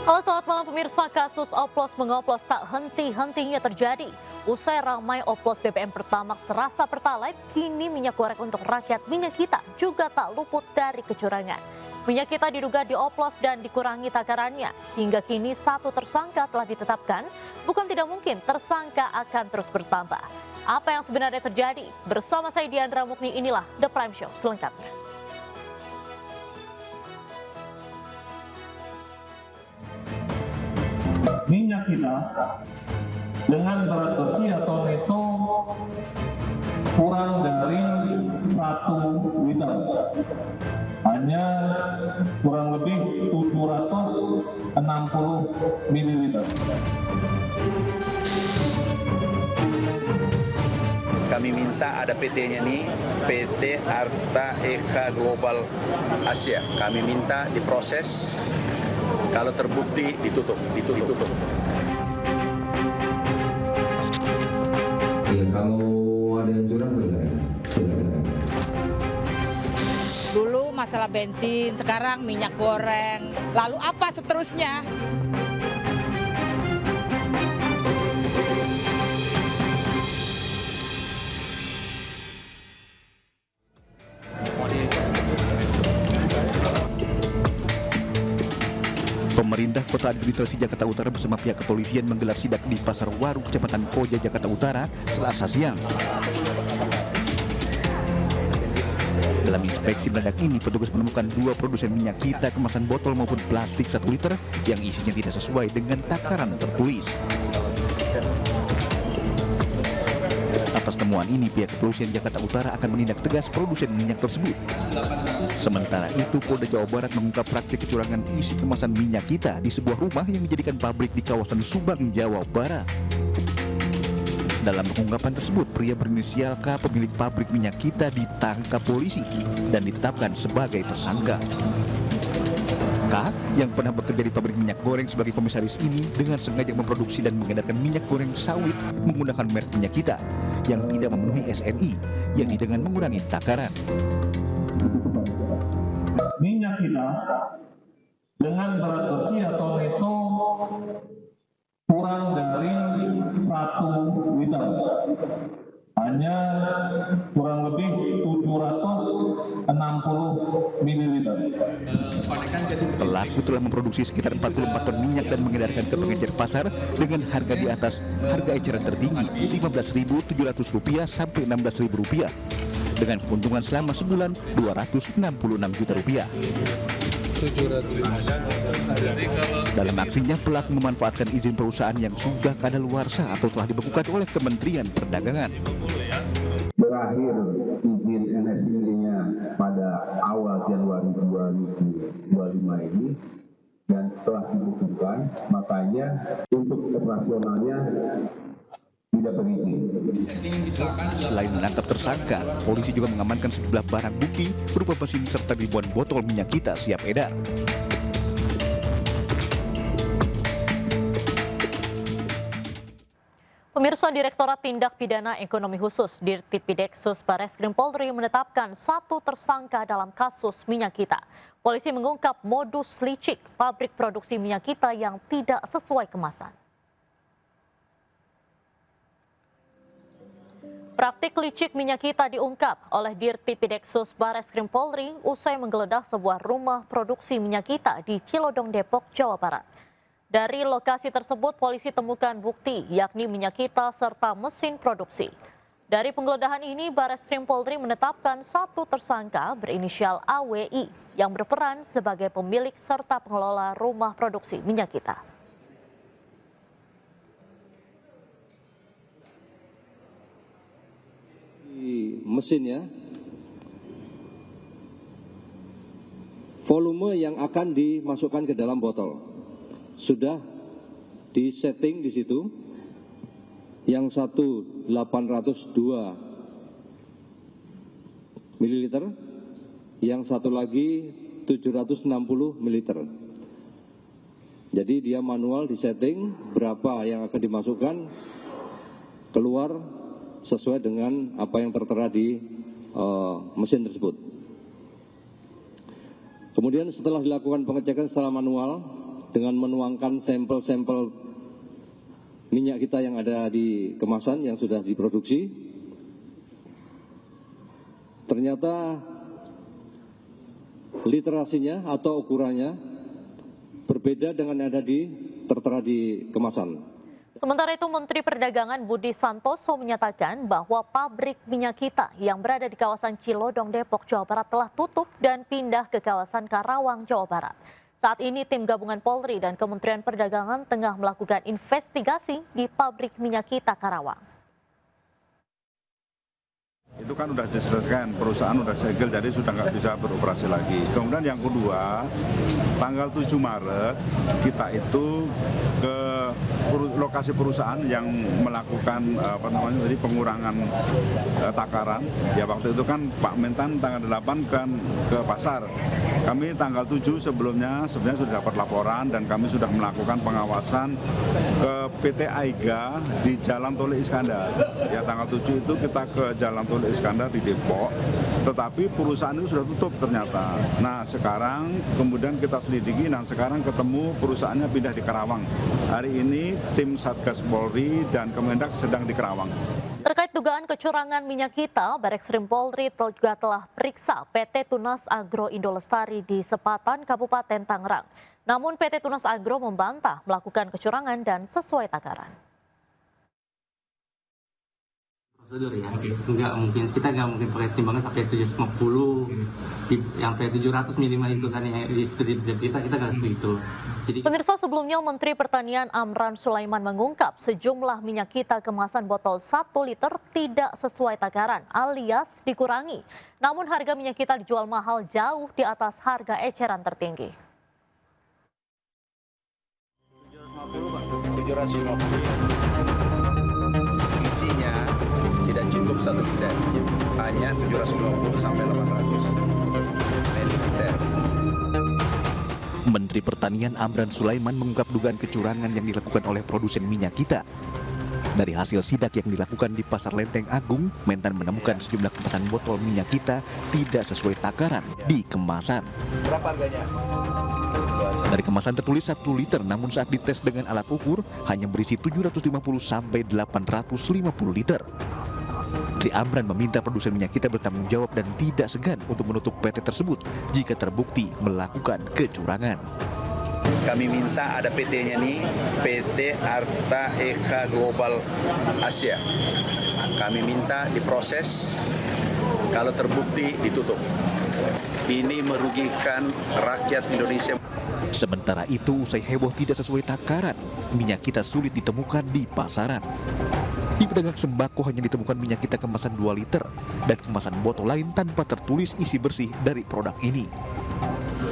Halo, selamat malam pemirsa. Kasus oplos mengoplos tak henti-hentinya terjadi. Usai ramai oplos BBM Pertamax serasa Pertalite, kini minyak goreng untuk rakyat minyak kita juga tak luput dari kecurangan. Minyak kita diduga dioplos dan dikurangi takarannya. Hingga kini satu tersangka telah ditetapkan. Bukan tidak mungkin tersangka akan terus bertambah. Apa yang sebenarnya terjadi? Bersama saya Diandra Mukni, inilah The Prime Show selengkapnya. Minyak kita dengan berat bersih atau neto kurang dari 1 liter, hanya kurang lebih 760 ml. Kami minta ada PT-nya nih, PT Arta Eka Global Asia. Kami minta diproses, kalau terbukti ditutup. Ya, kalau ada yang curang benar. Dulu masalah bensin, sekarang minyak goreng. Lalu apa seterusnya? Pemerintah Kota Administrasi Jakarta Utara bersama pihak kepolisian menggelar sidak di Pasar Waru, Kecamatan Koja, Jakarta Utara, Selasa siang. Dalam inspeksi mendadak ini, petugas menemukan 2 produsen minyak kita kemasan botol maupun plastik 1 liter yang isinya tidak sesuai dengan takaran tertulis. Atas temuan ini, pihak kepolisian Jakarta Utara akan menindak tegas produsen minyak tersebut. Sementara itu, Polda Jawa Barat mengungkap praktik kecurangan isi kemasan minyak kita di sebuah rumah yang dijadikan pabrik di kawasan Subang, Jawa Barat. Dalam pengungkapan tersebut, pria berinisial K, pemilik pabrik minyak kita, ditangkap polisi dan ditetapkan sebagai tersangka. K, yang pernah bekerja di pabrik minyak goreng sebagai komisaris ini, dengan sengaja memproduksi dan mengedarkan minyak goreng sawit menggunakan merek minyak kita yang tidak memenuhi SNI, yakni dengan mengurangi takaran. Minyak kita dengan berat bersih atau neto kurang dari 1 liter, hanya kurang lebih 760 ml. Pelaku telah memproduksi sekitar 44 ton minyak dan mengedarkan ke pengecer pasar dengan harga di atas harga eceran tertinggi Rp15.700 sampai Rp16.000 dengan keuntungan selama sebulan Rp266 juta. Dalam aksinya, pelaku memanfaatkan izin perusahaan yang sudah kadaluarsa atau telah dibekukan oleh Kementerian Perdagangan. Berakhir izin NSI-nya pada awal Januari 2025 ini dan telah dibukukan, makanya untuk operasionalnya tidak berizin. Selain menangkap tersangka, polisi juga mengamankan sejumlah barang bukti berupa mesin serta ribuan botol minyak kita siap edar. Pemirsa, Direktorat Tindak Pidana Ekonomi Khusus Dirtipideksus Bareskrim Polri menetapkan 1 tersangka dalam kasus minyak kita. Polisi mengungkap modus licik pabrik produksi minyak kita yang tidak sesuai kemasan. Praktik licik minyak kita diungkap oleh Dirtipideksus Bareskrim Polri usai menggeledah sebuah rumah produksi minyak kita di Cilodong, Depok, Jawa Barat. Dari lokasi tersebut, polisi temukan bukti yakni minyak kita serta mesin produksi. Dari penggeledahan ini, Bareskrim Polri menetapkan 1 tersangka berinisial AWI yang berperan sebagai pemilik serta pengelola rumah produksi minyak kita. Mesinnya, volume yang akan dimasukkan ke dalam botol sudah disetting di situ. Yang satu 802 ml, yang satu lagi 760 ml. Jadi dia manual disetting berapa yang akan dimasukkan, keluar sesuai dengan apa yang tertera di mesin tersebut. Kemudian setelah dilakukan pengecekan secara manual, dengan menuangkan sampel-sampel minyak kita yang ada di kemasan yang sudah diproduksi, ternyata literasinya atau ukurannya berbeda dengan yang ada tertera di kemasan. Sementara itu, Menteri Perdagangan Budi Santoso menyatakan bahwa pabrik minyak kita yang berada di kawasan Cilodong, Depok, Jawa Barat telah tutup dan pindah ke kawasan Karawang, Jawa Barat. Saat ini tim gabungan Polri dan Kementerian Perdagangan tengah melakukan investigasi di pabrik minyak kita Karawang. Itu kan udah diselesaikan, perusahaan udah segel, jadi sudah nggak bisa beroperasi lagi. Kemudian yang kedua, tanggal 7 Maret kita itu ke lokasi perusahaan yang melakukan tadi pengurangan takaran. Ya waktu itu kan Pak Mentan tanggal 8 kan ke pasar. Kami tanggal 7 sebelumnya sebenarnya sudah dapat laporan dan kami sudah melakukan pengawasan ke PT Aiga di Jalan Tol Iskandar. Ya tanggal 7 itu kita ke Jalan Tol Iskandar di Depok, tetapi perusahaan itu sudah tutup ternyata. Nah sekarang kemudian kita selidiki dan sekarang ketemu perusahaannya pindah di Karawang. Hari ini tim Satgas Polri dan Kemendak sedang di Karawang. Terkait dugaan kecurangan minyak kita, Barreskrim Polri juga telah periksa PT Tunas Agro Indolestari di Sepatan, Kabupaten Tangerang. Namun PT Tunas Agro membantah melakukan kecurangan dan sesuai takaran. Prosedur ya, nggak mungkin, kita nggak mungkin pakai timbangan sampai 750, yang sampai 700 minimal itu kan yang di kita nggak seperti itu. Jadi, pemirsa, sebelumnya Menteri Pertanian Amran Sulaiman mengungkap sejumlah minyak kita kemasan botol 1 liter tidak sesuai takaran alias dikurangi. Namun harga minyak kita dijual mahal jauh di atas harga eceran tertinggi. 750. Isinya tidak cukup 1 liter, hanya 750 sampai 800 ml. Menteri Pertanian Amran Sulaiman mengungkap dugaan kecurangan yang dilakukan oleh produsen minyak kita. Dari hasil sidak yang dilakukan di Pasar Lenteng Agung, Mentan menemukan sejumlah kemasan botol minyak kita tidak sesuai takaran di kemasan. Berapa harganya? Dari kemasan tertulis 1 liter, namun saat dites dengan alat ukur hanya berisi 750 sampai 850 liter. Menteri Amran meminta produsen minyak kita bertanggung jawab dan tidak segan untuk menutup PT tersebut jika terbukti melakukan kecurangan. Kami minta ada PT-nya nih, PT Arta Eka Global Asia. Kami minta diproses, kalau terbukti ditutup. Ini merugikan rakyat Indonesia. Sementara itu, usai heboh tidak sesuai takaran, minyak kita sulit ditemukan di pasaran. Di pedagang sembako hanya ditemukan minyak kita kemasan 2 liter dan kemasan botol lain tanpa tertulis isi bersih dari produk ini.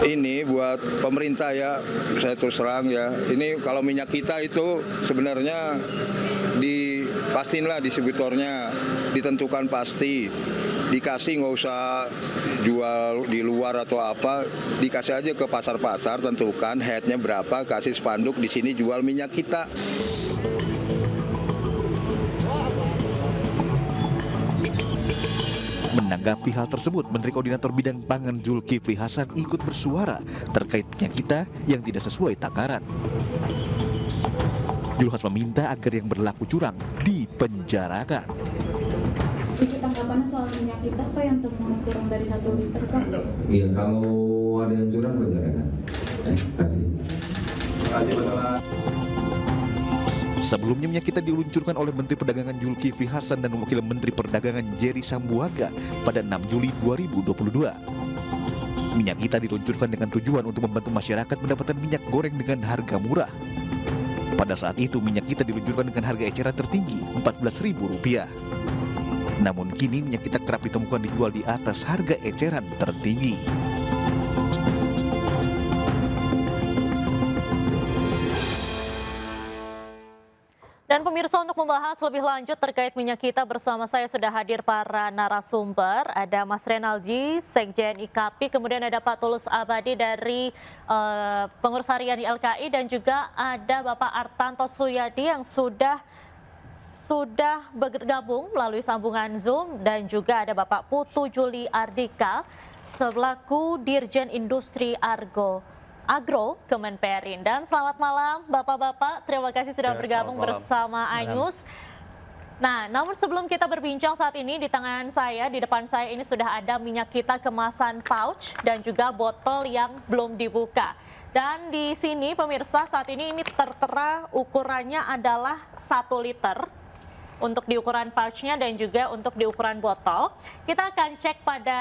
Ini buat pemerintah ya, saya terus terang ya. Ini kalau minyak kita itu sebenarnya pastiin lah distributornya, ditentukan pasti. Dikasih nggak usah jual di luar atau apa, dikasih aja ke pasar-pasar, tentukan headnya berapa, kasih spanduk di sini jual minyak kita. Menanggapi hal tersebut, Menteri Koordinator Bidang Pangan Zulkifli Hasan ikut bersuara terkait minyak kita yang tidak sesuai takaran. Zulkifli Hasan meminta agar yang berlaku curang dipenjarakan. Tanggapannya soal minyak kita, Pak, yang temuan kurang dari 1 liter, Pak? Iya, kalau ada yang curang penjarakan. Kasih. Sebelumnya minyak kita diluncurkan oleh Menteri Perdagangan Zulkifli Hasan dan Wakil Menteri Perdagangan Jerry Sambuaga pada 6 Juli 2022. Minyak kita diluncurkan dengan tujuan untuk membantu masyarakat mendapatkan minyak goreng dengan harga murah. Pada saat itu minyak kita diluncurkan dengan harga eceran tertinggi Rp14.000. Namun kini minyak kita kerap ditemukan dijual di atas harga eceran tertinggi. Dan pemirsa, untuk membahas lebih lanjut terkait minyak kita, bersama saya sudah hadir para narasumber. Ada Mas Renaldi, Sekjen IKAPI, kemudian ada Pak Tulus Abadi dari Pengurus Harian YLKI, dan juga ada Bapak Artanto Suyadi yang sudah bergabung melalui sambungan Zoom, dan juga ada Bapak Putu Juli Ardika selaku Dirjen Industri Argo Agro Kemenperin. Dan selamat malam Bapak-Bapak, terima kasih sudah bergabung bersama iNews. Nah, namun sebelum kita berbincang saat ini, di depan saya ini sudah ada minyak kita kemasan pouch dan juga botol yang belum dibuka. Dan di sini pemirsa saat ini tertera ukurannya adalah 1 liter untuk di ukuran pouchnya dan juga untuk di ukuran botol. Kita akan cek pada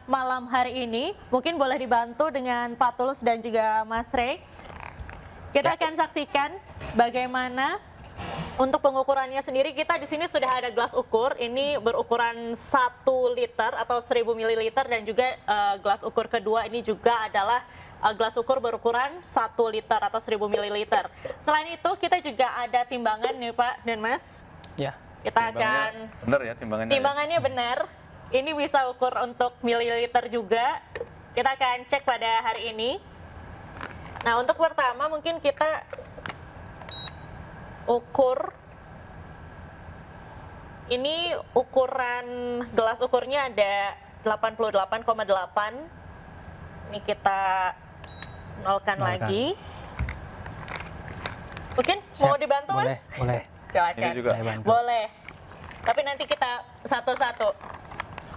malam hari ini. Mungkin boleh dibantu dengan Pak Tulus dan juga Mas Rey. Kita akan saksikan bagaimana untuk pengukurannya sendiri. Kita di sini sudah ada gelas ukur. Ini berukuran 1 liter atau 1000 ml dan juga gelas ukur kedua ini juga adalah gelas ukur berukuran 1 liter atau 1000 ml. Selain itu kita juga ada timbangan nih Pak dan Mas. Ya. Kita akan benar ya timbangannya. Timbangannya benar. Ini bisa ukur untuk mililiter juga. Kita akan cek pada hari ini. Nah, untuk pertama mungkin kita ukur. Ini ukuran gelas ukurnya ada 88,8. Ini kita nolkan lagi. Mungkin mau dibantu Mas? Boleh. Silakan. Ini juga. Boleh. Tapi nanti kita satu-satu.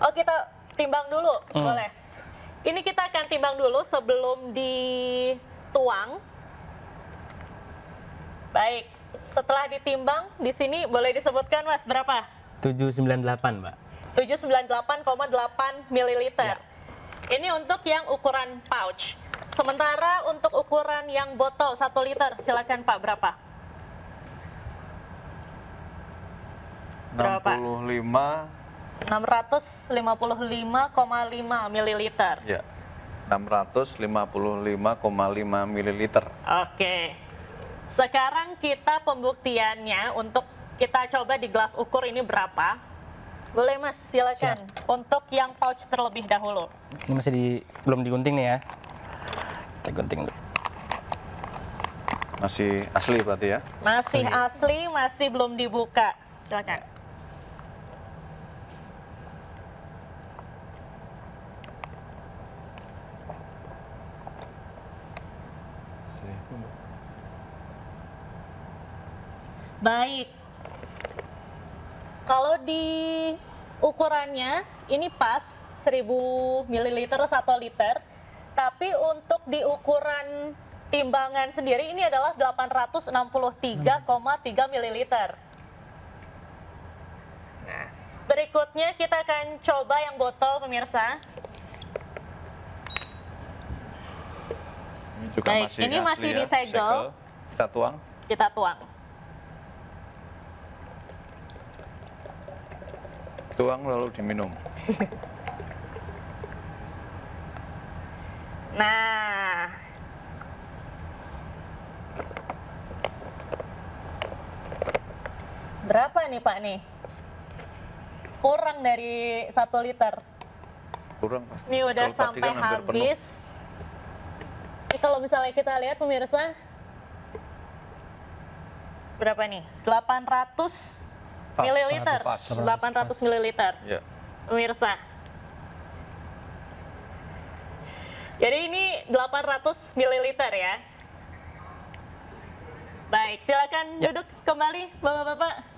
Oh, kita timbang dulu. Boleh. Ini kita akan timbang dulu sebelum dituang. Baik. Setelah ditimbang, di sini boleh disebutkan Mas berapa? 798, Mbak. 798,8 ml. Ya. Ini untuk yang ukuran pouch. Sementara untuk ukuran yang botol 1 liter, silakan Pak, berapa? 655,5 ml. Ya. 655,5 ml. Oke. Sekarang kita pembuktiannya untuk kita coba di gelas ukur ini berapa. Boleh Mas, silakan. Untuk yang pouch terlebih dahulu. Ini masih belum digunting nih ya. Kita gunting dulu. Masih asli berarti ya? Masih asli, masih belum dibuka. Silakan. Baik. Kalau di ukurannya ini pas 1000 ml 1 liter. Tapi untuk di ukuran timbangan sendiri ini adalah 863,3 ml. Nah, berikutnya kita akan coba yang botol pemirsa. Ini juga baik, masih ini masih ya, disegel. Kita tuang. Kita tuang. Tuang lalu diminum. Nah, berapa nih Pak nih? Kurang dari 1 liter. Kurang pasti. Ini udah Kalau tadi sampai kan hampir penuh. habis. Ini kalau misalnya kita lihat pemirsa, berapa nih? 800 mililiter. 800 mililiter. Ya. Pemirsa. Jadi ini 800 mililiter ya. Baik, silakan duduk kembali Bapak-bapak.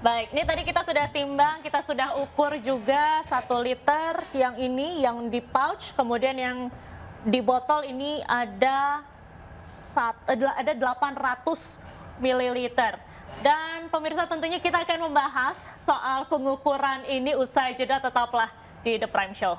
Baik, ini tadi kita sudah timbang, kita sudah ukur juga 1 liter. Yang ini yang di pouch, kemudian yang di botol ini ada 800 mililiter. Dan pemirsa tentunya kita akan membahas soal pengukuran ini usai jeda, tetaplah di The Prime Show.